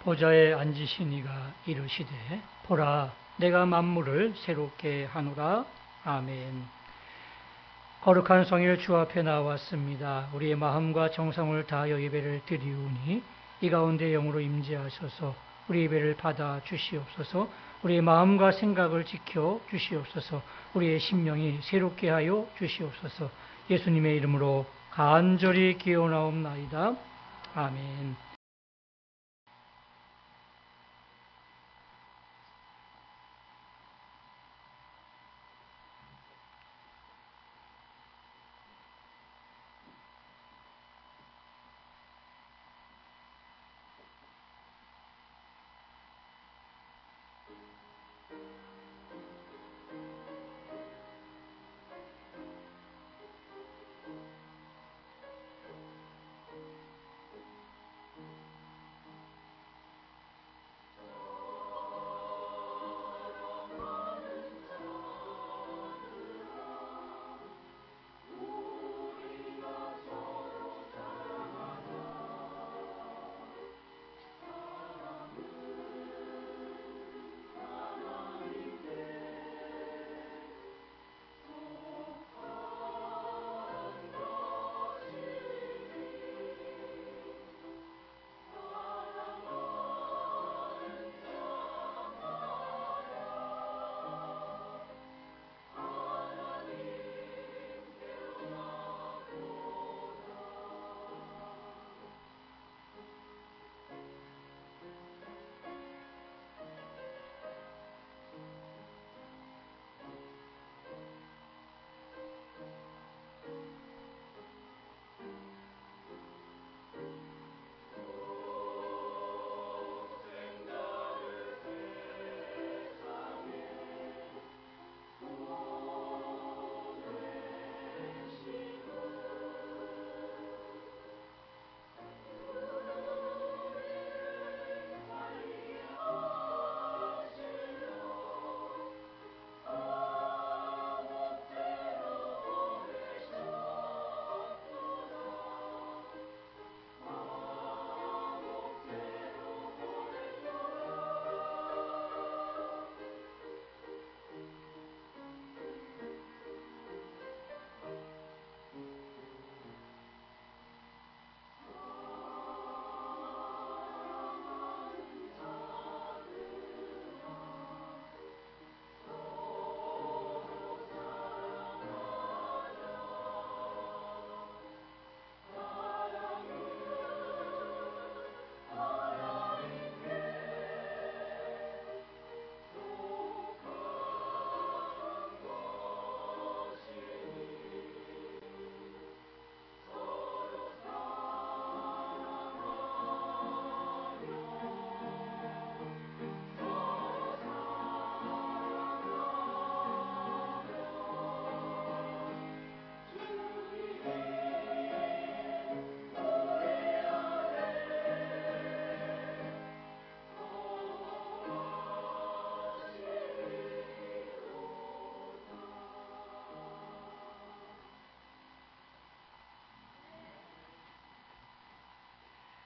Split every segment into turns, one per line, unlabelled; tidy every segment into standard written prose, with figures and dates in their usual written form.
보좌에 앉으신 이가 이르시되 보라 내가 만물을 새롭게 하노라. 아멘. 거룩한 성일 주 앞에 나왔습니다. 우리의 마음과 정성을 다하여 예배를 드리우니 이 가운데 영으로 임재하셔서 우리 예배를 받아 주시옵소서. 우리의 마음과 생각을 지켜 주시옵소서. 우리의 심령이 새롭게 하여 주시옵소서. 예수님의 이름으로 간절히 기원하옵나이다. 아멘.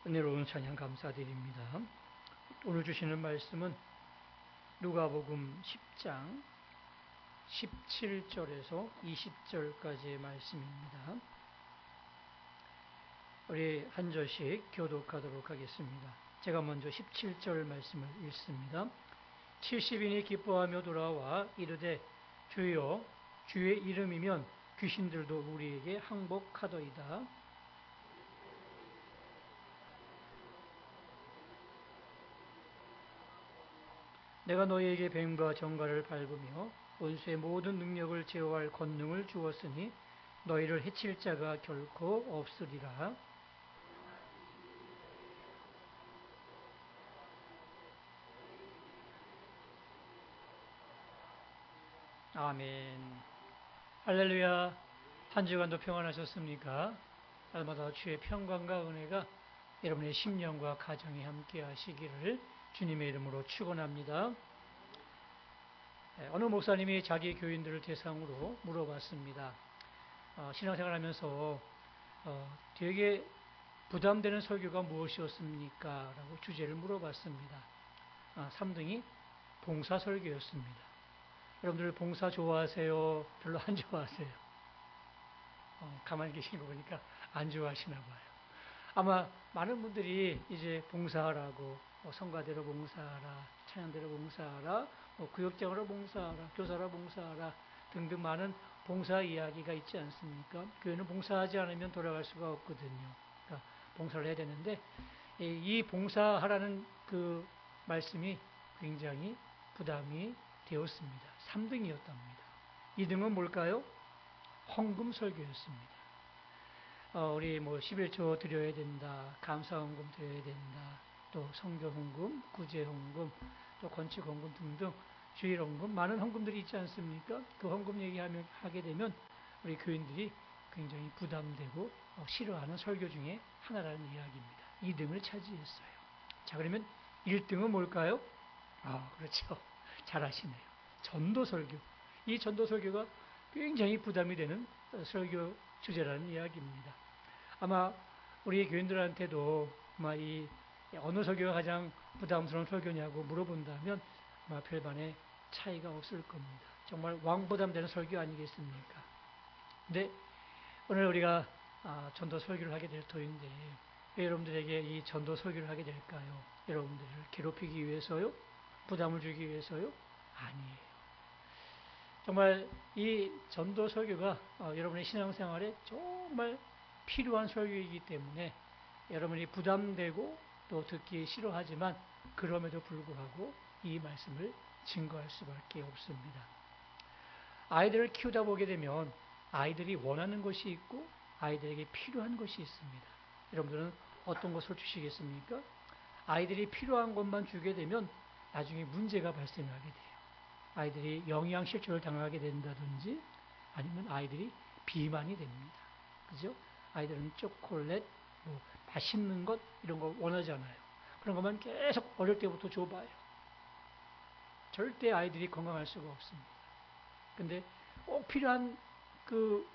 은혜로운 찬양 감사드립니다. 오늘 주시는 말씀은 누가복음 10장 17절에서 20절까지의 말씀입니다. 우리 한 절씩 교독하도록 하겠습니다. 제가 먼저 17절 말씀을 읽습니다. 70인이 기뻐하며 돌아와 이르되 주여 주의 이름이면 귀신들도 우리에게 항복하더이다. 내가 너희에게 뱀과 정갈을 밟으며 원수의 모든 능력을 제어할 권능을 주었으니 너희를 해칠 자가 결코 없으리라. 아멘. 할렐루야. 한 주간도 평안하셨습니까? 날마다 주의 평강과 은혜가 여러분의 심령과 가정에 함께 하시기를 주님의 이름으로 축원합니다. 어느 목사님이 자기 교인들을 대상으로 물어봤습니다. 신앙생활하면서 되게 부담되는 설교가 무엇이었습니까? 라고 주제를 물어봤습니다. 3등이 봉사 설교였습니다. 여러분들 봉사 좋아하세요? 별로 안 좋아하세요? 가만히 계신 거 보니까 안 좋아하시나 봐요. 아마 많은 분들이 이제 봉사하라고 성가대로 봉사하라, 찬양대로 봉사하라, 구역장으로 봉사하라, 교사로 봉사하라 등등 많은 봉사 이야기가 있지 않습니까? 교회는 봉사하지 않으면 돌아갈 수가 없거든요. 그러니까 봉사를 해야 되는데 이 봉사하라는 그 말씀이 굉장히 부담이 되었습니다. 3등이었답니다. 2등은 뭘까요? 헌금 설교였습니다. 우리 11조 드려야 된다, 감사헌금 드려야 된다, 또 성교헌금, 구제헌금, 또 건축헌금 등등 주일헌금, 많은 헌금들이 있지 않습니까? 그 헌금 얘기하게 되면 우리 교인들이 굉장히 부담되고 싫어하는 설교 중에 하나라는 이야기입니다. 2등을 차지했어요. 자, 그러면 1등은 뭘까요? 그렇죠. 잘 아시네요. 전도 설교. 이 전도 설교가 굉장히 부담이 되는 설교 주제라는 이야기입니다. 아마 우리 교인들한테도 아마 이 어느 설교가 가장 부담스러운 설교냐고 물어본다면 아마 별반의 차이가 없을 겁니다. 정말 왕부담되는 설교 아니겠습니까? 근데 오늘 우리가 전도 설교를 하게 될 터인데 왜 여러분들에게 이 전도 설교를 하게 될까요? 여러분들을 괴롭히기 위해서요? 부담을 주기 위해서요? 아니에요. 정말 이 전도 설교가 여러분의 신앙생활에 정말 필요한 설교이기 때문에 여러분이 부담되고 또 듣기 싫어하지만 그럼에도 불구하고 이 말씀을 증거할 수밖에 없습니다. 아이들을 키우다 보게 되면 아이들이 원하는 것이 있고 아이들에게 필요한 것이 있습니다. 여러분들은 어떤 것을 주시겠습니까? 아이들이 필요한 것만 주게 되면 나중에 문제가 발생하게 돼요. 아이들이 영양실조를 당하게 된다든지 아니면 아이들이 비만이 됩니다. 그죠? 아이들은 초콜릿, 맛있는 것 이런 거 원하잖아요. 그런 것만 계속 어릴 때부터 줘봐요. 절대 아이들이 건강할 수가 없습니다. 근데 꼭 필요한 그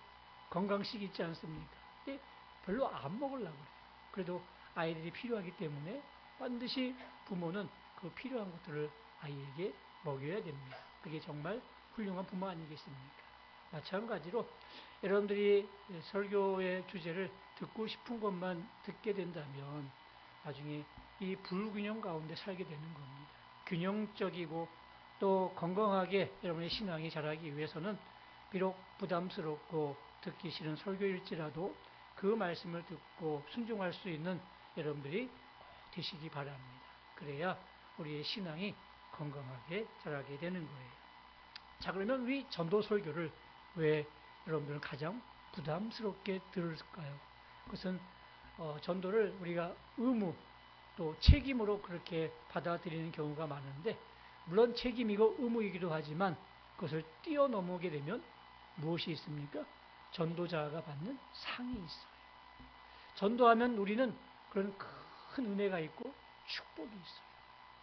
건강식 있지 않습니까? 근데 별로 안 먹으려고 그래요. 그래도 아이들이 필요하기 때문에 반드시 부모는 그 필요한 것들을 아이에게 먹여야 됩니다. 그게 정말 훌륭한 부모 아니겠습니까? 마찬가지로 여러분들이 설교의 주제를 듣고 싶은 것만 듣게 된다면 나중에 이 불균형 가운데 살게 되는 겁니다. 균형적이고 또 건강하게 여러분의 신앙이 자라기 위해서는 비록 부담스럽고 듣기 싫은 설교일지라도 그 말씀을 듣고 순종할 수 있는 여러분들이 되시기 바랍니다. 그래야 우리의 신앙이 건강하게 자라게 되는 거예요. 자, 그러면 이 전도 설교를 왜 여러분들은 가장 부담스럽게 들을까요? 그것은 전도를 우리가 의무 또 책임으로 그렇게 받아들이는 경우가 많은데 물론 책임이고 의무이기도 하지만 그것을 뛰어넘게 되면 무엇이 있습니까? 전도자가 받는 상이 있어요. 전도하면 우리는 그런 큰 은혜가 있고 축복이 있어요.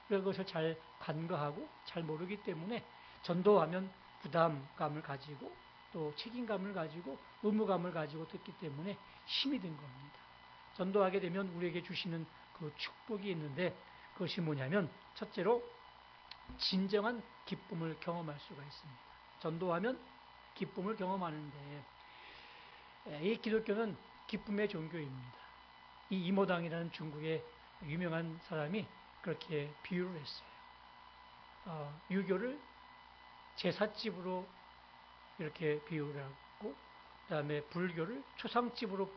그것을 잘 간과하고 잘 모르기 때문에 전도하면 부담감을 가지고 또 책임감을 가지고 의무감을 가지고 듣기 때문에 힘이 든 겁니다. 전도하게 되면 우리에게 주시는 그 축복이 있는데 그것이 뭐냐면 첫째로 진정한 기쁨을 경험할 수가 있습니다. 전도하면 기쁨을 경험하는데 이 기독교는 기쁨의 종교입니다. 이 이모당이라는 중국의 유명한 사람이 그렇게 비유를 했어요. 유교를 제삿집으로 이렇게 비유를 하고 그 다음에 불교를 초상집으로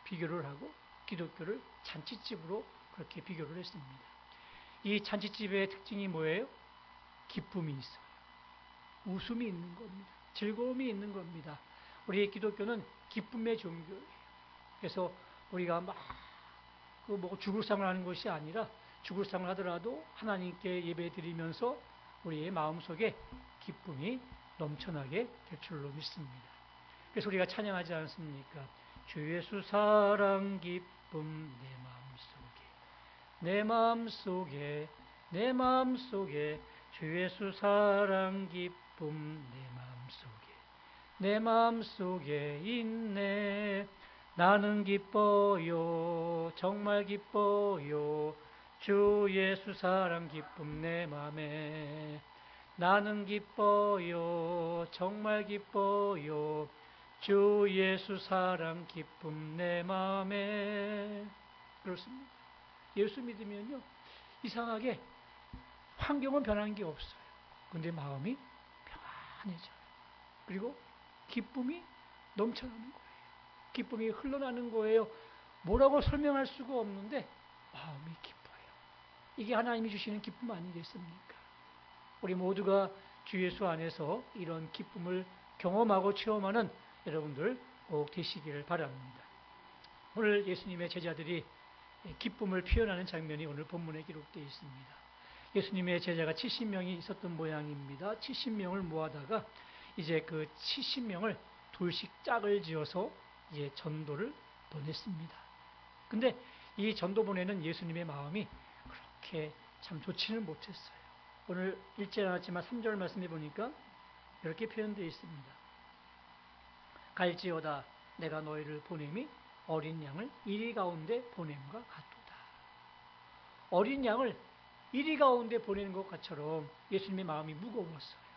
비교를 하고 기독교를 잔치집으로 그렇게 비교를 했습니다. 이 잔치집의 특징이 뭐예요? 기쁨이 있어요. 웃음이 있는 겁니다. 즐거움이 있는 겁니다. 우리 기독교는 기쁨의 종교예요. 그래서 우리가 막 죽을 상을 하는 것이 아니라 죽을 상을 하더라도 하나님께 예배 드리면서 우리의 마음속에 기쁨이 넘쳐나게 될 줄로 믿습니다. 그래서 우리가 찬양하지 않습니까? 주 예수 사랑 기쁨 내 마음속에 내 마음속에 주 예수 사랑 기쁨 내 마음속에 있네 나는 기뻐요 정말 기뻐요 주 예수 사랑 기쁨 내 맘에 나는 기뻐요 정말 기뻐요 주 예수 사랑 기쁨 내 맘에. 그렇습니다. 예수 믿으면요 이상하게 환경은 변한 게 없어요. 근데 마음이 평안해져요. 그리고 기쁨이 넘쳐나는 거예요. 기쁨이 흘러나는 거예요. 뭐라고 설명할 수가 없는데 마음이 기뻐요. 이게 하나님이 주시는 기쁨 아니겠습니까? 우리 모두가 주 예수 안에서 이런 기쁨을 경험하고 체험하는 여러분들 꼭 되시기를 바랍니다. 오늘 예수님의 제자들이 기쁨을 표현하는 장면이 오늘 본문에 기록되어 있습니다. 예수님의 제자가 70명이 있었던 모양입니다. 70명을 모아다가 이제 그 70명을 둘씩 짝을 지어서 이제 전도를 보냈습니다. 근데 이 전도 보내는 예수님의 마음이 그렇게 참 좋지는 못했어요. 오늘 읽지 않았지만 3절 말씀해 보니까 이렇게 표현되어 있습니다. 갈지어다 내가 너희를 보냄이 어린 양을 이리 가운데 보냄과 같도다. 어린 양을 이리 가운데 보내는 것처럼 예수님의 마음이 무거웠어요.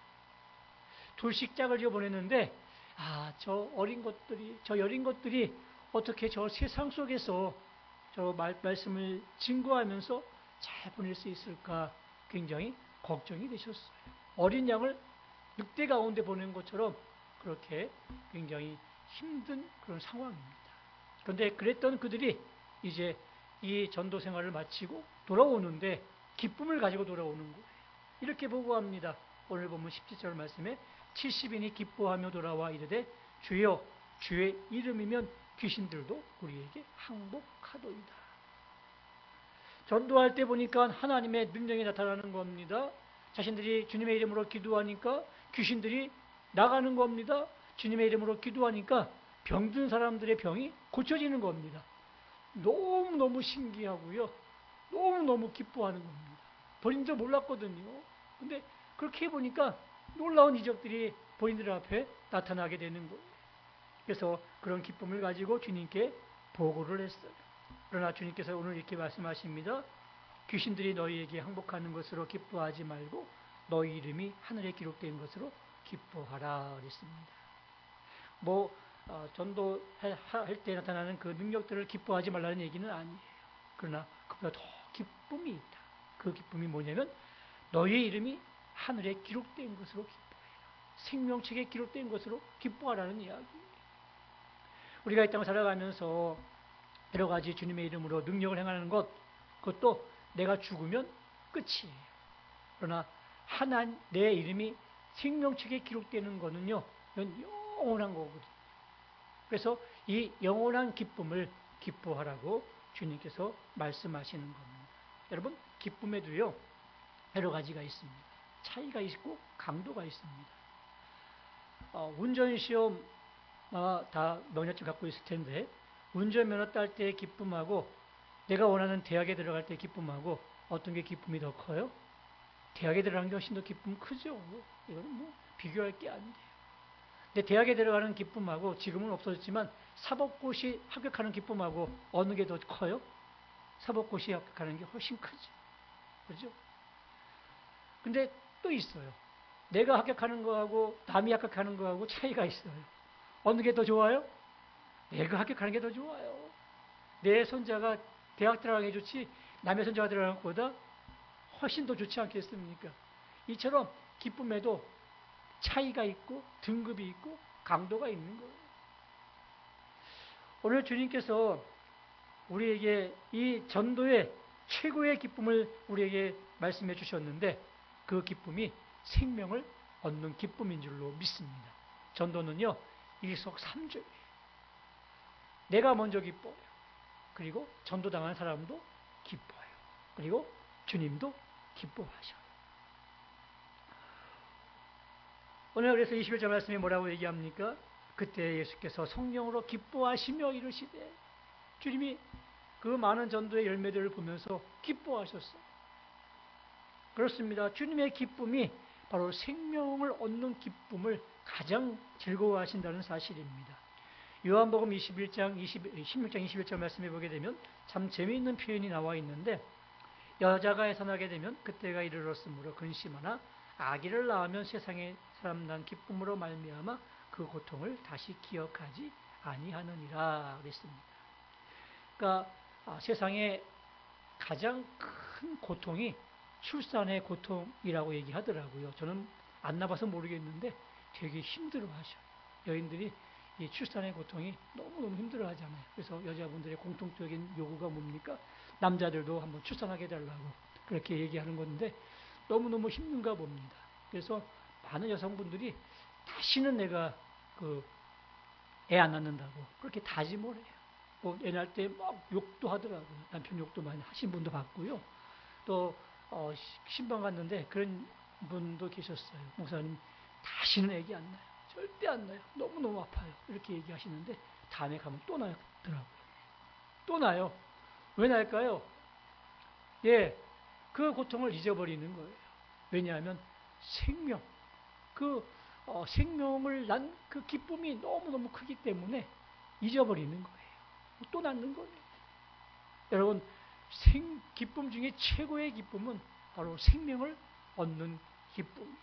둘씩 짝을 지어 보냈는데 저 어린 것들이 저 여린 것들이 어떻게 저 세상 속에서 저 말씀을 증거하면서 잘 보낼 수 있을까 굉장히 걱정이 되셨어요. 어린 양을 늑대 가운데 보낸 것처럼 그렇게 굉장히 힘든 그런 상황입니다. 그런데 그랬던 그들이 이제 이 전도 생활을 마치고 돌아오는데 기쁨을 가지고 돌아오는 거예요. 이렇게 보고합니다. 오늘 보면 17절 말씀에 70인이 기뻐하며 돌아와 이르되 주여 주의 이름이면 귀신들도 우리에게 항복하도이다. 전도할 때 보니까 하나님의 능력이 나타나는 겁니다. 자신들이 주님의 이름으로 기도하니까 귀신들이 나가는 겁니다. 주님의 이름으로 기도하니까 병든 사람들의 병이 고쳐지는 겁니다. 너무너무 신기하고요. 너무너무 기뻐하는 겁니다. 본인 줄 몰랐거든요. 근데 그렇게 해보니까 놀라운 이적들이 본인들 앞에 나타나게 되는 거예요. 그래서 그런 기쁨을 가지고 주님께 보고를 했어요. 그러나 주님께서 오늘 이렇게 말씀하십니다. 귀신들이 너희에게 항복하는 것으로 기뻐하지 말고 너희 이름이 하늘에 기록된 것으로 기뻐하라 그랬습니다. 전도할 때 나타나는 그 능력들을 기뻐하지 말라는 얘기는 아니에요. 그러나 그보다 더 기쁨이 있다. 그 기쁨이 뭐냐면 너희의 이름이 하늘에 기록된 것으로 기뻐해라. 생명책에 기록된 것으로 기뻐하라는 이야기예요. 우리가 이 땅을 살아가면서 여러 가지 주님의 이름으로 능력을 행하는 것, 그것도 내가 죽으면 끝이에요. 그러나 내 이름이 생명책에 기록되는 것은요, 이건 영원한 거거든요. 그래서 이 영원한 기쁨을 기뻐하라고 주님께서 말씀하시는 겁니다. 여러분, 기쁨에도요, 여러 가지가 있습니다. 차이가 있고 강도가 있습니다. 운전시험 다 면허증 갖고 있을 텐데 운전면허 딸 때 기쁨하고 내가 원하는 대학에 들어갈 때 기쁨하고 어떤 게 기쁨이 더 커요? 대학에 들어가는 게 훨씬 더 기쁨 크죠. 이거는 비교할 게 안 돼요. 근데 대학에 들어가는 기쁨하고 지금은 없어졌지만 사법고시 합격하는 기쁨하고 어느 게 더 커요? 사법고시 합격하는 게 훨씬 크죠. 그렇죠? 근데 또 있어요. 내가 합격하는 거하고 남이 합격하는 거하고 차이가 있어요. 어느 게 더 좋아요? 내가 합격하는 게 더 좋아요. 내 손자가 대학 들어가는 게 좋지 남의 손자가 들어가는 것보다 훨씬 더 좋지 않겠습니까? 이처럼 기쁨에도 차이가 있고 등급이 있고 강도가 있는 거예요. 오늘 주님께서 우리에게 이 전도의 최고의 기쁨을 우리에게 말씀해 주셨는데 그 기쁨이 생명을 얻는 기쁨인 줄로 믿습니다. 전도는요, 일석삼조예요. 내가 먼저 기뻐요. 그리고 전도당한 사람도 기뻐요. 그리고 주님도 기뻐하셔요. 오늘 그래서 21절 말씀에 뭐라고 얘기합니까? 그때 예수께서 성령으로 기뻐하시며 이르시되 주님이 그 많은 전도의 열매들을 보면서 기뻐하셨어요. 그렇습니다. 주님의 기쁨이 바로 생명을 얻는 기쁨을 가장 즐거워하신다는 사실입니다. 요한복음 16장 21절 말씀해 보게 되면 참 재미있는 표현이 나와 있는데, 여자가 해산하게 되면 그때가 이르렀으므로 근심하나 아기를 낳으면 세상에 사람 난 기쁨으로 말미암아 그 고통을 다시 기억하지 아니하느니라 그랬습니다. 그러니까 세상에 가장 큰 고통이 출산의 고통이라고 얘기하더라고요. 저는 안 나봐서 모르겠는데 되게 힘들어하셔요. 여인들이 이 출산의 고통이 너무너무 힘들어하잖아요. 그래서 여자분들의 공통적인 요구가 뭡니까? 남자들도 한번 출산하게 해달라고 그렇게 얘기하는 건데 너무너무 힘든가 봅니다. 그래서 많은 여성분들이 다시는 내가 애 안 낳는다고 그렇게 다짐을 해요. 애 낳을 때 막 욕도 하더라고요. 남편 욕도 많이 하신 분도 봤고요. 또 신방 갔는데 그런 분도 계셨어요. 목사님, 다시는 애기 안 낳아요. 절대 안 낳아요. 너무너무 아파요. 이렇게 얘기하시는데 다음에 가면 또 나더라고요. 또 나요. 왜 날까요? 예, 그 고통을 잊어버리는 거예요. 왜냐하면 생명, 생명을 난 그 기쁨이 너무너무 크기 때문에 잊어버리는 거예요. 또 낳는 거예요. 여러분, 기쁨 중에 최고의 기쁨은 바로 생명을 얻는 기쁨이에요.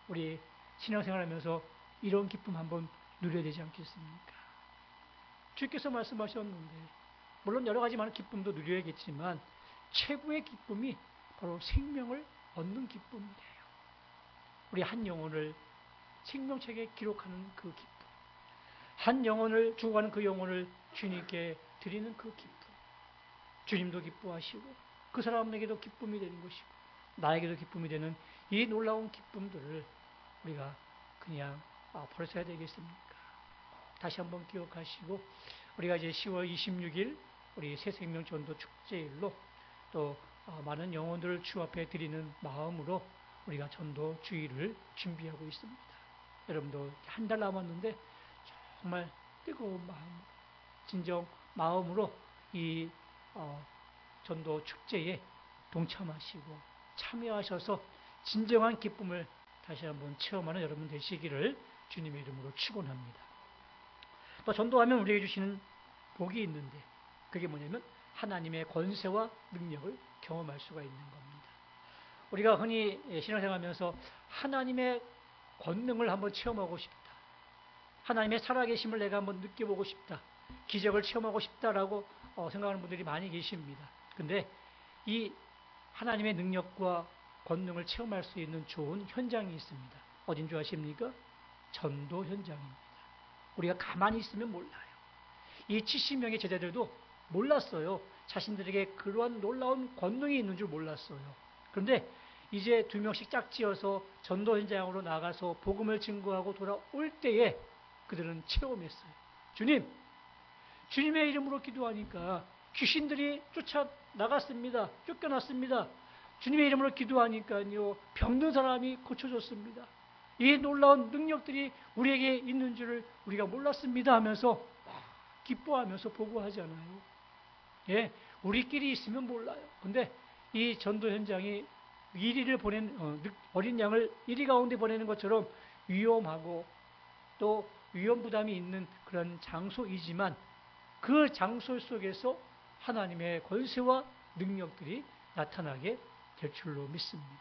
우리 신앙생활하면서 이런 기쁨 한번 누려야 되지 않겠습니까? 주께서 말씀하셨는데, 물론 여러 가지 많은 기쁨도 누려야겠지만 최고의 기쁨이 바로 생명을 얻는 기쁨이에요. 우리 한 영혼을 생명책에 기록하는 그 기쁨, 한 영혼을 죽어가는 그 영혼을 주님께 드리는 그 기쁨, 주님도 기뻐하시고 그 사람에게도 기쁨이 되는 것이고 나에게도 기쁨이 되는 이 놀라운 기쁨들을 우리가 그냥 버려야 되겠습니까? 다시 한번 기억하시고, 우리가 이제 10월 26일 우리 새생명 전도 축제일로 또 많은 영혼들을 주 앞에 드리는 마음으로 우리가 전도 주일을 준비하고 있습니다. 여러분도 한 달 남았는데 정말 뜨거운 마음으로, 진정 마음으로 이 전도 축제에 동참하시고 참여하셔서 진정한 기쁨을 다시 한번 체험하는 여러분 되시기를 주님의 이름으로 축원합니다. 또 전도하면 우리에게 주시는 복이 있는데 그게 뭐냐면 하나님의 권세와 능력을 경험할 수가 있는 겁니다. 우리가 흔히 신앙생활하면서 하나님의 권능을 한번 체험하고 싶다, 하나님의 살아계심을 내가 한번 느껴보고 싶다, 기적을 체험하고 싶다라고 생각하는 분들이 많이 계십니다. 근데 이 하나님의 능력과 권능을 체험할 수 있는 좋은 현장이 있습니다. 어딘 줄 아십니까? 전도 현장입니다. 우리가 가만히 있으면 몰라요. 이 70명의 제자들도 몰랐어요. 자신들에게 그러한 놀라운 권능이 있는 줄 몰랐어요. 그런데 이제 2명씩 짝지어서 전도 현장으로 나가서 복음을 증거하고 돌아올 때에 그들은 체험했어요. 주님의 이름으로 기도하니까 귀신들이 쫓아나갔습니다. 쫓겨났습니다. 주님의 이름으로 기도하니까요, 병든 사람이 고쳐졌습니다. 이 놀라운 능력들이 우리에게 있는 줄을 우리가 몰랐습니다 하면서 기뻐하면서 보고하잖아요. 예, 우리끼리 있으면 몰라요. 근데 이 전도 현장이 어린 양을 이리 가운데 보내는 것처럼 위험하고 또 위험 부담이 있는 그런 장소이지만 그 장소 속에서 하나님의 권세와 능력들이 나타나게 될 줄로 믿습니다.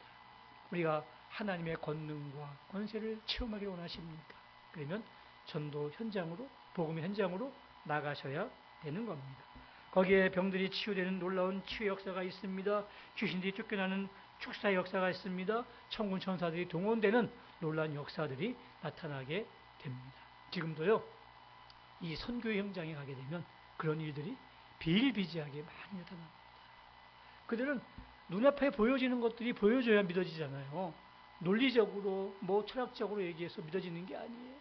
우리가 하나님의 권능과 권세를 체험하기를 원하십니까? 그러면 전도 현장으로, 복음의 현장으로 나가셔야 되는 겁니다. 거기에 병들이 치유되는 놀라운 치유 역사가 있습니다. 귀신들이 쫓겨나는 축사의 역사가 있습니다. 천군 천사들이 동원되는 놀라운 역사들이 나타나게 됩니다. 지금도요, 이 선교의 현장에 가게 되면 그런 일들이 비일비재하게 많이 나타납니다. 그들은 눈앞에 보여지는 것들이 보여줘야 믿어지잖아요. 논리적으로, 철학적으로 얘기해서 믿어지는 게 아니에요.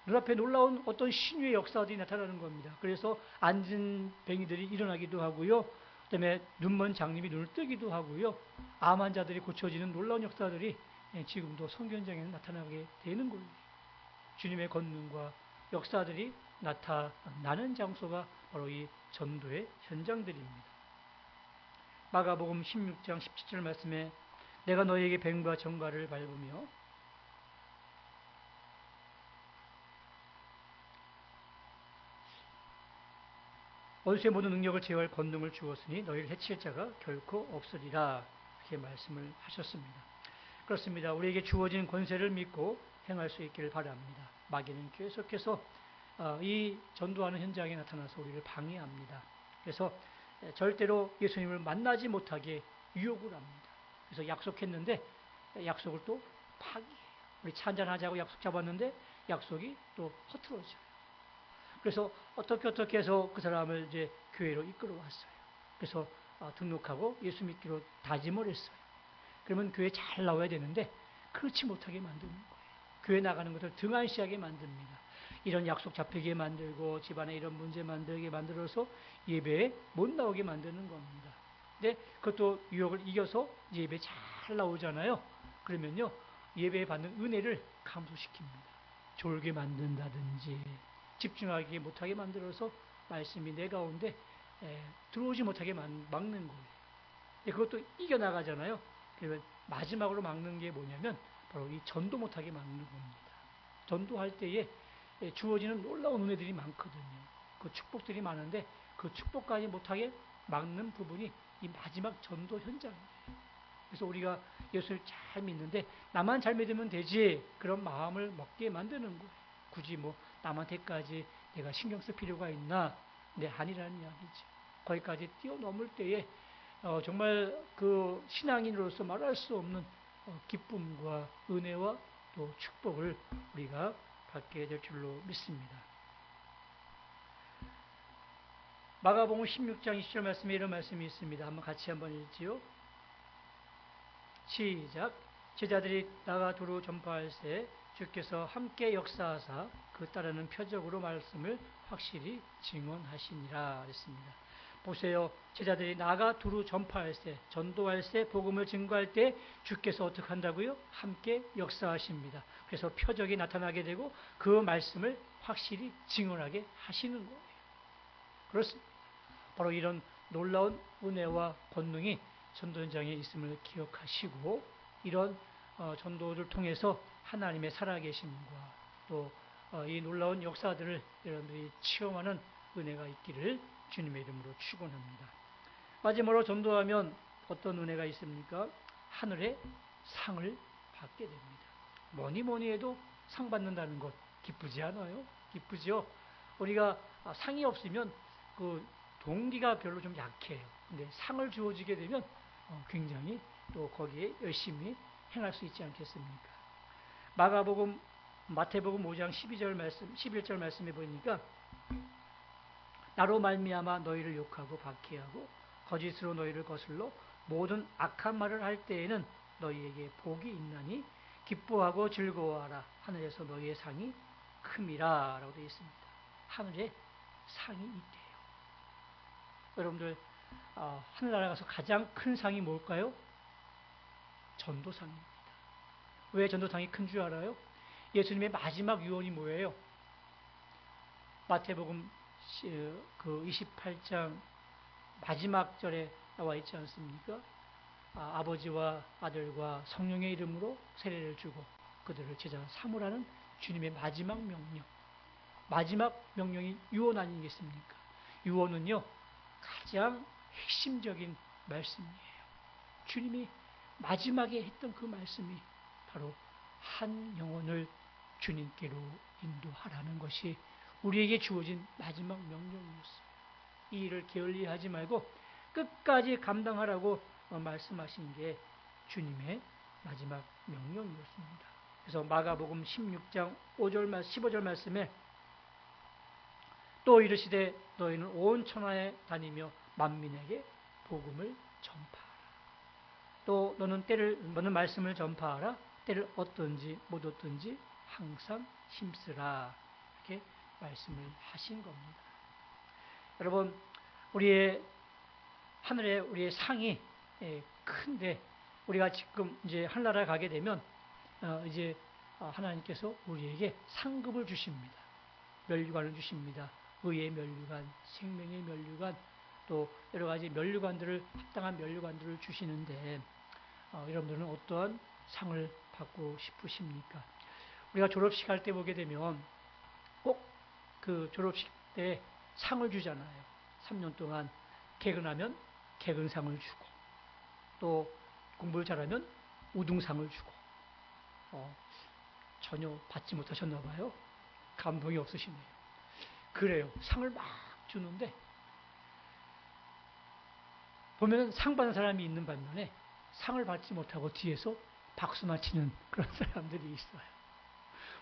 눈앞에 놀라운 어떤 신유의 역사들이 나타나는 겁니다. 그래서 앉은 뱅이들이 일어나기도 하고요. 그다음에 눈먼 장님이 눈을 뜨기도 하고요. 암 환자들이 고쳐지는 놀라운 역사들이 지금도 선교 현장에는 나타나게 되는 거예요. 주님의 권능과 역사들이 나타나는 장소가 바로 이 전도의 현장들입니다. 마가복음 16장 17절 말씀에 내가 너희에게 뱀과 정갈을 밟으며 원수의 모든 능력을 제어할 권능을 주었으니 너희를 해칠 자가 결코 없으리라. 이렇게 말씀을 하셨습니다. 그렇습니다. 우리에게 주어진 권세를 믿고 행할 수 있기를 바랍니다. 마귀는 계속해서 이 전도하는 현장에 나타나서 우리를 방해합니다. 그래서 절대로 예수님을 만나지 못하게 유혹을 합니다. 그래서 약속했는데 약속을 또 파기해요. 우리 차 한잔하자고 약속 잡았는데 약속이 또 허틀어져요. 그래서 어떻게 해서 그 사람을 이제 교회로 이끌어 왔어요. 그래서 등록하고 예수 믿기로 다짐을 했어요. 그러면 교회 잘 나와야 되는데 그렇지 못하게 만드는 거예요. 교회 나가는 것을 등한시하게 만듭니다. 이런 약속 잡히게 만들고 집안에 이런 문제 만들게 만들어서 예배에 못 나오게 만드는 겁니다. 근데 그것도 유혹을 이겨서 예배 잘 나오잖아요. 그러면요 예배에 받는 은혜를 감소시킵니다. 졸게 만든다든지 집중하기 못하게 만들어서 말씀이 내 가운데 들어오지 못하게 막는 거예요. 그것도 이겨나가잖아요. 그러면 마지막으로 막는 게 뭐냐면 바로 이 전도 못하게 막는 겁니다. 전도할 때에 주어지는 놀라운 은혜들이 많거든요. 그 축복들이 많은데 그 축복까지 못하게 막는 부분이 이 마지막 전도 현장이에요. 그래서 우리가 예수를 잘 믿는데 나만 잘 믿으면 되지 그런 마음을 먹게 만드는 거예요. 굳이 뭐 남한테까지 내가 신경 쓸 필요가 있나? 네, 아니라는 이야기죠. 거기까지 뛰어넘을 때에 정말 그 신앙인으로서 말할 수 없는 기쁨과 은혜와 또 축복을 우리가 받게 될 줄로 믿습니다. 마가복음 16장 20절 말씀에 이런 말씀이 있습니다. 한번 같이 한번 읽지요. 시작. 제자들이 나가 두루 전파할새 주께서 함께 역사하사 그 따르는 표적으로 말씀을 확실히 증언하시니라 했습니다. 보세요. 제자들이 나가 두루 전파할새, 전도할새, 복음을 증거할 때 주께서 어떻게 한다고요? 함께 역사하십니다. 그래서 표적이 나타나게 되고 그 말씀을 확실히 증언하게 하시는 거예요. 그렇습니다. 바로 이런 놀라운 은혜와 권능이 전도 현장에 있음을 기억하시고 이런 전도를 통해서 하나님의 살아계심과 또 이 놀라운 역사들을 여러분들이 체험하는 은혜가 있기를 주님의 이름으로 축원합니다. 마지막으로 전도하면 어떤 은혜가 있습니까? 하늘의 상을 받게 됩니다. 뭐니 해도 상 받는다는 것 기쁘지 않아요? 기쁘죠? 우리가 상이 없으면 그 동기가 별로 좀 약해요. 근데 상을 주어지게 되면 굉장히 또 거기에 열심히 행할 수 있지 않겠습니까? 마태복음 5장 12절 말씀, 11절 말씀에 보니까 나로 말미암아 너희를 욕하고 박해하고 거짓으로 너희를 거슬러 모든 악한 말을 할 때에는 너희에게 복이 있나니 기뻐하고 즐거워하라. 하늘에서 너희의 상이 큼이라 라고 되어 있습니다. 하늘에 상이 있대요. 여러분들 하늘나라 가서 가장 큰 상이 뭘까요? 전도상입니다. 왜 전도상이 큰 줄 알아요? 예수님의 마지막 유언이 뭐예요? 마태복음 그 28장 마지막 절에 나와 있지 않습니까? 아버지와 아들과 성령의 이름으로 세례를 주고 그들을 제자 삼으라는 주님의 마지막 명령. 마지막 명령이 유언 아니겠습니까? 유언은요 가장 핵심적인 말씀이에요. 주님이 마지막에 했던 그 말씀이 바로 한 영혼을 주님께로 인도하라는 것이 우리에게 주어진 마지막 명령이었어요. 이 일을 게을리하지 말고 끝까지 감당하라고 말씀하신 게 주님의 마지막 명령이었습니다. 그래서 마가복음 16장 15절 말씀에 또 이르시되 너희는 온 천하에 다니며 만민에게 복음을 전파하라. 또 너는 말씀을 전파하라. 때를 얻든지 못 얻든지 항상 힘쓰라. 이렇게 말씀을 하신 겁니다. 여러분, 하늘에 우리의 상이 큰데 우리가 지금 이제 하늘나라에 가게 되면 이제 하나님께서 우리에게 상급을 주십니다. 면류관을 주십니다. 의의 면류관, 생명의 면류관, 또 여러 가지 면류관들을 합당한 면류관들을 주시는데 여러분들은 어떠한 상을 받고 싶으십니까? 우리가 졸업식 할 때 보게 되면 꼭 그 졸업식 때 상을 주잖아요. 3년 동안 개근하면 개근상을 주고 또 공부를 잘하면 우등상을 주고 전혀 받지 못하셨나 봐요. 감동이 없으시네요. 그래요. 상을 막 주는데 보면 상 받은 사람이 있는 반면에 상을 받지 못하고 뒤에서 박수만 치는 그런 사람들이 있어요.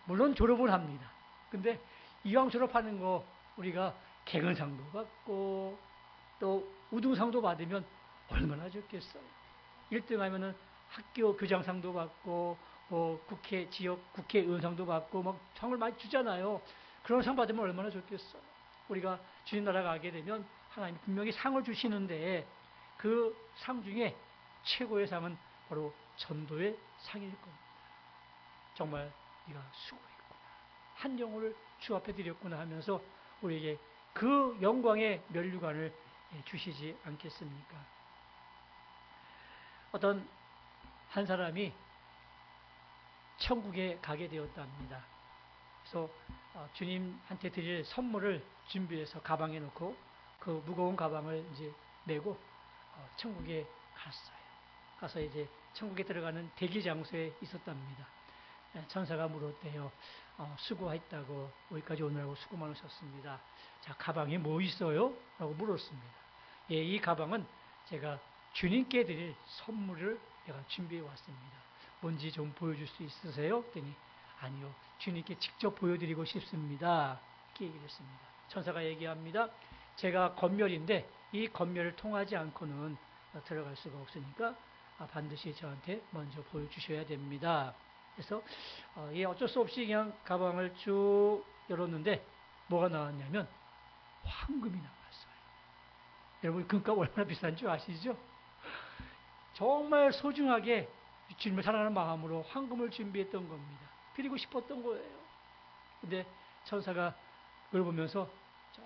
물론 졸업은 합니다. 근데 이왕 졸업하는 거 우리가 개근상도 받고 또 우등상도 받으면 얼마나 좋겠어요. 1등 하면은 학교 교장상도 받고 국회 지역 국회의원상도 받고 막 상을 많이 주잖아요. 그런 상 받으면 얼마나 좋겠어요. 우리가 주님 나라 가게 되면 하나님 분명히 상을 주시는데 그 상 중에 최고의 상은 바로 전도의 상일 겁니다. 정말 네가 수고했구나. 한 영혼을 주 앞에 드렸구나 하면서 우리에게 그 영광의 면류관을 주시지 않겠습니까? 어떤 한 사람이 천국에 가게 되었답니다. 그래서 주님한테 드릴 선물을 준비해서 가방에 넣고 그 무거운 가방을 이제 메고 천국에 갔어요. 가서 이제 천국에 들어가는 대기 장소에 있었답니다. 천사가 물었대요. 수고했다고 여기까지 오느라고 수고 많으셨습니다. 자, 가방에 뭐 있어요? 라고 물었습니다. 예, 이 가방은 제가 주님께 드릴 선물을 내가 준비해 왔습니다. 뭔지 좀 보여줄 수 있으세요? 그랬더니 아니요. 주님께 직접 보여드리고 싶습니다. 이렇게 얘기를 했습니다. 천사가 얘기합니다. 제가 건멸인데 이 건멸을 통하지 않고는 들어갈 수가 없으니까 반드시 저한테 먼저 보여주셔야 됩니다. 그래서 어쩔 수 없이 그냥 가방을 쭉 열었는데 뭐가 나왔냐면 황금이 나왔어요. 여러분 금값 얼마나 비싼 줄 아시죠? 정말 소중하게 주님을 사랑하는 마음으로 황금을 준비했던 겁니다. 드리고 싶었던 거예요. 근데 천사가 그걸 보면서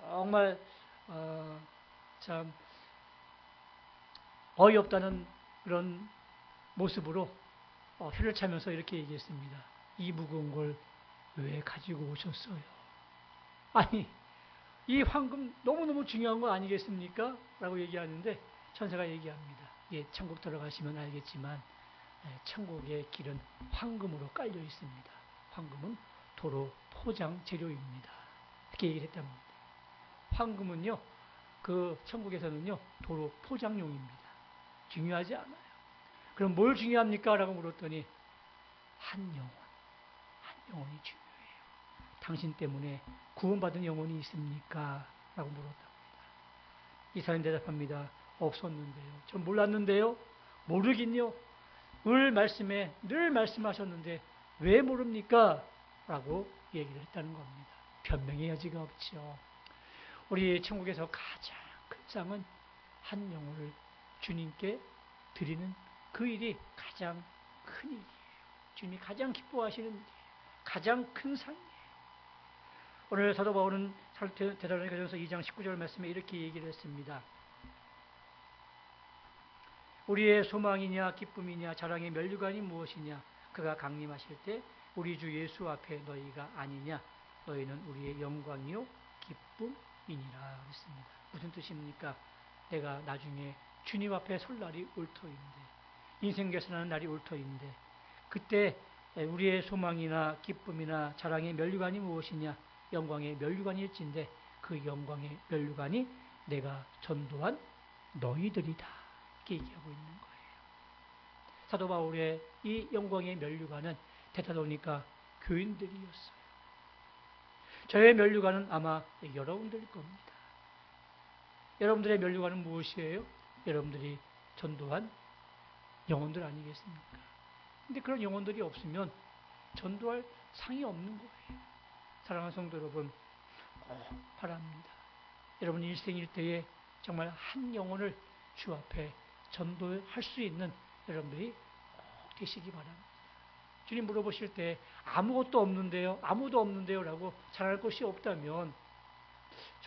정말 참 어이없다는 그런 모습으로 혀를 차면서 이렇게 얘기했습니다. 이 무거운 걸 왜 가지고 오셨어요? 아니, 이 황금 너무너무 중요한 거 아니겠습니까? 라고 얘기하는데 천사가 얘기합니다. 예, 천국 들어가시면 알겠지만 천국의 길은 황금으로 깔려 있습니다. 황금은 도로 포장 재료입니다. 이렇게 얘기를 했답니다. 황금은요, 그 천국에서는요, 도로 포장용입니다. 중요하지 않아요. 그럼 뭘 중요합니까? 라고 물었더니 한 영혼이 중요해요. 당신 때문에 구원받은 영혼이 있습니까? 라고 물었답니다. 이 사람이 대답합니다. 없었는데요. 전 몰랐는데요. 모르긴요. 늘 말씀하셨는데 왜 모릅니까? 라고 얘기를 했다는 겁니다. 변명의 여지가 없죠. 우리 천국에서 가장 큰 상은 한 영혼을 주님께 드리는 그 일이 가장 큰 일이에요. 주님이 가장 기뻐하시는 일이에요. 가장 큰 상이에요. 오늘 사도 바울은 데살로니가전서 2장 19절 말씀에 이렇게 얘기를 했습니다. 우리의 소망이냐 기쁨이냐 자랑의 면류관이 무엇이냐 그가 강림하실 때 우리 주 예수 앞에 너희가 아니냐 너희는 우리의 영광이요 기쁨이니라 했습니다. 무슨 뜻입니까? 내가 나중에 주님 앞에 설 날이 올 터인데 인생 계산하는 날이 올 터인데 그때 우리의 소망이나 기쁨이나 자랑의 면류관이 무엇이냐 영광의 면류관일진데 그 영광의 면류관이 내가 전도한 너희들이다. 이렇게 얘기하고 있는 거예요. 사도 바울의 이 영광의 면류관은 데살로니가 교인들이었어요. 저의 면류관은 아마 여러분들일 겁니다. 여러분들의 면류관은 무엇이에요? 여러분들이 전도한 영혼들 아니겠습니까? 근데 그런 영혼들이 없으면 전도할 상이 없는 거예요. 사랑하는 성도 여러분, 꼭 바랍니다. 여러분 일생일 때에 정말 한 영혼을 주 앞에 전도할 수 있는 여러분들이 꼭 되시기 바랍니다. 주님 물어보실 때 아무것도 없는데요, 아무도 없는데요 라고 잘할 것이 없다면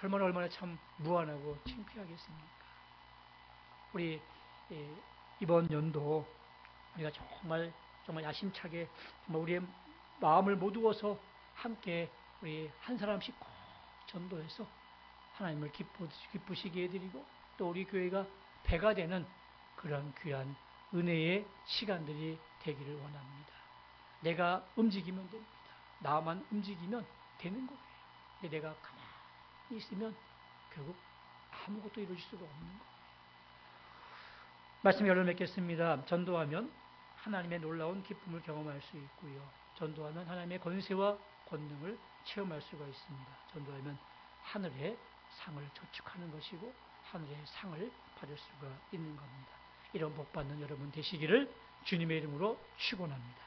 얼마나 참 무안하고 창피하겠습니까? 우리 이번 연도 우리가 정말 야심차게 정말 우리의 마음을 모두어서 함께 우리 한 사람씩 꼭 전도해서 하나님을 기쁘시게 해드리고 또 우리 교회가 배가 되는 그런 귀한 은혜의 시간들이 되기를 원합니다. 내가 움직이면 됩니다. 나만 움직이면 되는 거예요. 근데 내가 가만히 있으면 결국 아무것도 이루어질 수가 없는 거예요. 말씀 열을 맺겠습니다. 전도하면 하나님의 놀라운 기쁨을 경험할 수 있고요. 전도하면 하나님의 권세와 권능을 체험할 수가 있습니다. 전도하면 하늘의 상을 저축하는 것이고 하늘의 상을 받을 수가 있는 겁니다. 이런 복 받는 여러분 되시기를 주님의 이름으로 축원합니다.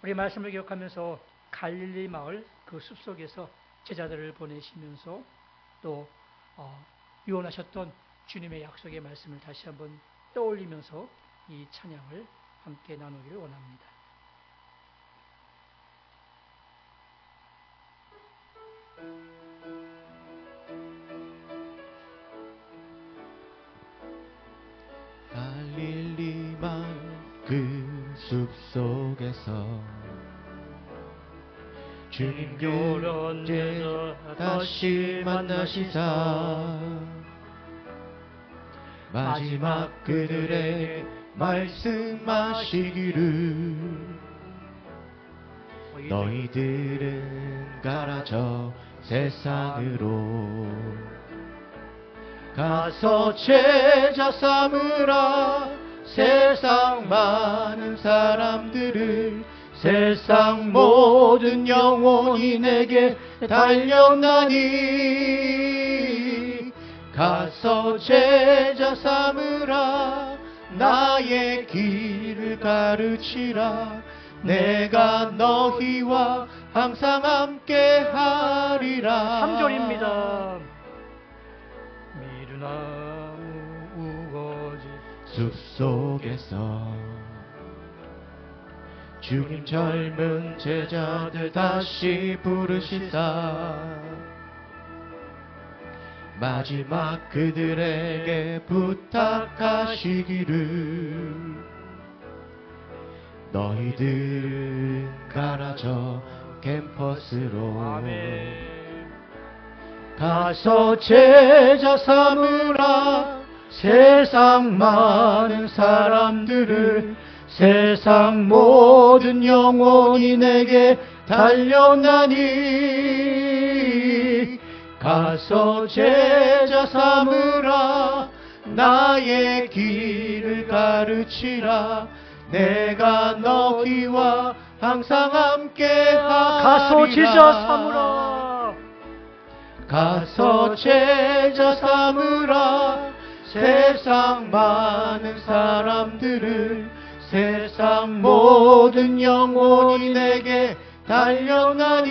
우리 말씀을 기억하면서 갈릴리 마을 그 숲속에서 제자들을 보내시면서 또 유언하셨던 주님의 약속의 말씀을 다시 한번 떠올리면서 이 찬양을 함께 나누기를 원합니다.
갈릴리 마을 그 숲속에서 주님 그제자 다시 만나시사 마지막 그들에게 말씀하시기를 너희들은 가라 저 세상으로 가서 제자 삼으라 세상 많은 사람들을 세상 모든 영혼이 내게 달려나니 가서 제자 삼으라 나의 길을 가르치라 내가 너희와 항상 함께 하리라.
3절입니다. 미르나무 우거지
숲속에서 주님 젊은 제자들 다시 부르시사 마지막 그들에게 부탁하시기를 너희들은 가라 저 캠퍼스로
아멘.
가서 제자 삼으라 세상 많은 사람들을 세상 모든 영혼이 내게 달려나니 가서 제자 삼으라 나의 길을 가르치라 내가 너희와 항상 함께 하리라.
가서 제자 삼으라
가서 제자 삼으라 세상 많은 사람들을 세상 모든 영혼이 내게 달려나니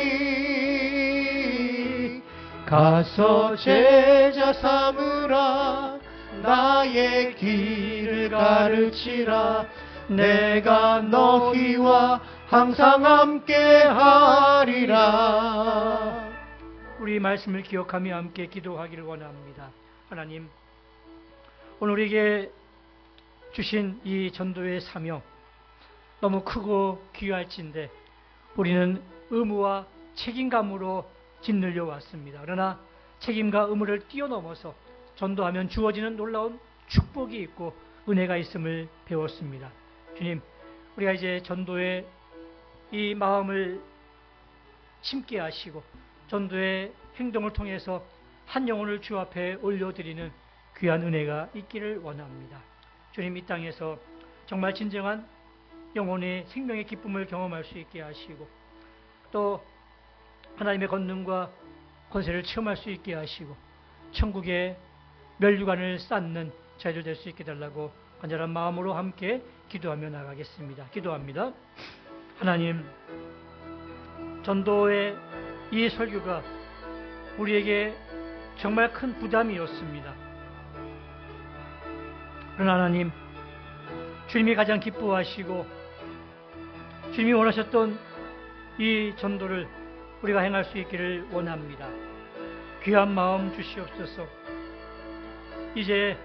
가서 제자 삼으라 나의 길을 가르치라 내가 너희와 항상 함께 하리라.
우리 말씀을 기억하며 함께 기도하기를 원합니다. 하나님, 오늘 우리에게 주신 이 전도의 사명 너무 크고 귀할진데 우리는 의무와 책임감으로 짓눌려 왔습니다. 그러나 책임과 의무를 뛰어넘어서 전도하면 주어지는 놀라운 축복이 있고 은혜가 있음을 배웠습니다. 주님, 우리가 이제 전도의 이 마음을 심게 하시고 전도의 행동을 통해서 한 영혼을 주 앞에 올려드리는 귀한 은혜가 있기를 원합니다. 주님, 이 땅에서 정말 진정한 영혼의 생명의 기쁨을 경험할 수 있게 하시고 또 하나님의 권능과 권세를 체험할 수 있게 하시고 천국의 멸류관을 쌓는 자들 될 수 있게 달라고 간절한 마음으로 함께 기도하며 나가겠습니다. 기도합니다. 하나님, 전도의 이 설교가 우리에게 정말 큰 부담이었습니다. 그러나 하나님, 주님이 가장 기뻐하시고 주님이 원하셨던 이 전도를 우리가 행할 수 있기를 원합니다. 귀한 마음 주시옵소서. 이제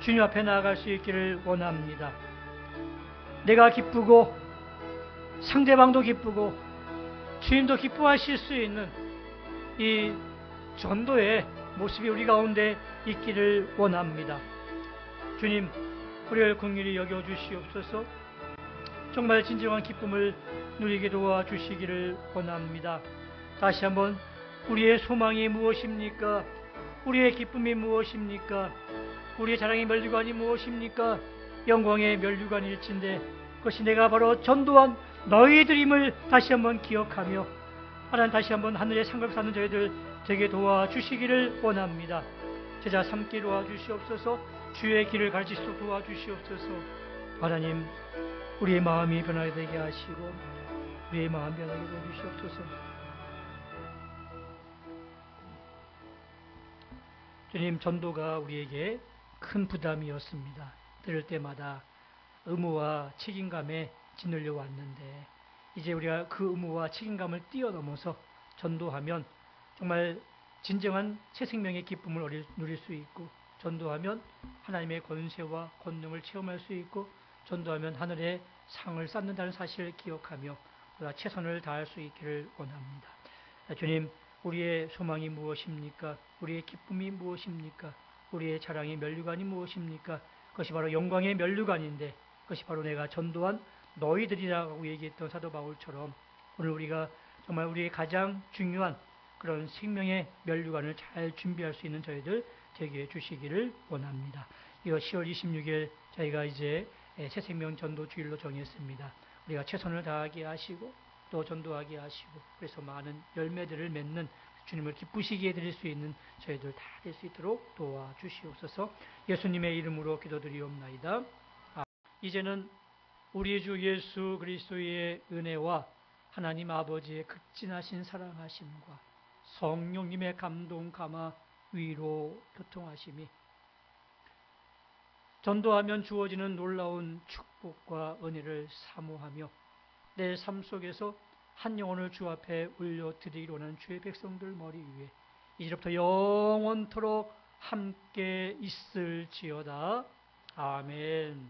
주님 앞에 나아갈 수 있기를 원합니다. 내가 기쁘고 상대방도 기쁘고 주님도 기뻐하실 수 있는 이 전도의 모습이 우리 가운데 있기를 원합니다. 주님, 우리를 긍휼히 여겨주시옵소서. 정말 진정한 기쁨을 누리게 도와주시기를 원합니다. 다시 한번 우리의 소망이 무엇입니까? 우리의 기쁨이 무엇입니까? 우리의 자랑의 면류관이 무엇입니까? 영광의 면류관일진데 그것이 내가 바로 전도한 너희들임을 다시 한번 기억하며 하나님 다시 한번 하늘의 상급 사는 저희들 되게 도와주시기를 원합니다. 제자 삼기 도와주시옵소서. 주의 길을 가르치시도록 도와주시옵소서. 하나님, 우리의 마음이 변하게 되게 하시고 우리의 마음 변하게 해주시옵소서. 주님, 전도가 우리에게 큰 부담이었습니다. 들을 때마다 의무와 책임감에 짓눌려 왔는데 이제 우리가 그 의무와 책임감을 뛰어넘어서 전도하면 정말 진정한 새 생명의 기쁨을 누릴 수 있고, 전도하면 하나님의 권세와 권능을 체험할 수 있고, 전도하면 하늘의 상을 쌓는다는 사실을 기억하며 보다 최선을 다할 수 있기를 원합니다. 주님, 우리의 소망이 무엇입니까? 우리의 기쁨이 무엇입니까? 우리의 자랑의 면류관이 무엇입니까? 그것이 바로 영광의 면류관인데 그것이 바로 내가 전도한 너희들이라고 얘기했던 사도 바울처럼 오늘 우리가 정말 우리의 가장 중요한 그런 생명의 면류관을 잘 준비할 수 있는 저희들 되게 해주시기를 원합니다. 이거 10월 26일 저희가 이제 새 생명 전도 주일로 정했습니다. 우리가 최선을 다하게 하시고 또 전도하게 하시고 그래서 많은 열매들을 맺는 주님을 기쁘시게 해드릴 수 있는 저희들 다 될 수 있도록 도와주시옵소서. 예수님의 이름으로 기도드리옵나이다. 이제는 우리 주 예수 그리스도의 은혜와 하나님 아버지의 극진하신 사랑하심과 성령님의 감동, 감화, 위로, 교통하심이 전도하면 주어지는 놀라운 축복과 은혜를 사모하며 내 삶 속에서 한 영혼을 주 앞에 올려드리기로 하는 주의 백성들 머리 위에 이제부터 영원토록 함께 있을지어다. 아멘.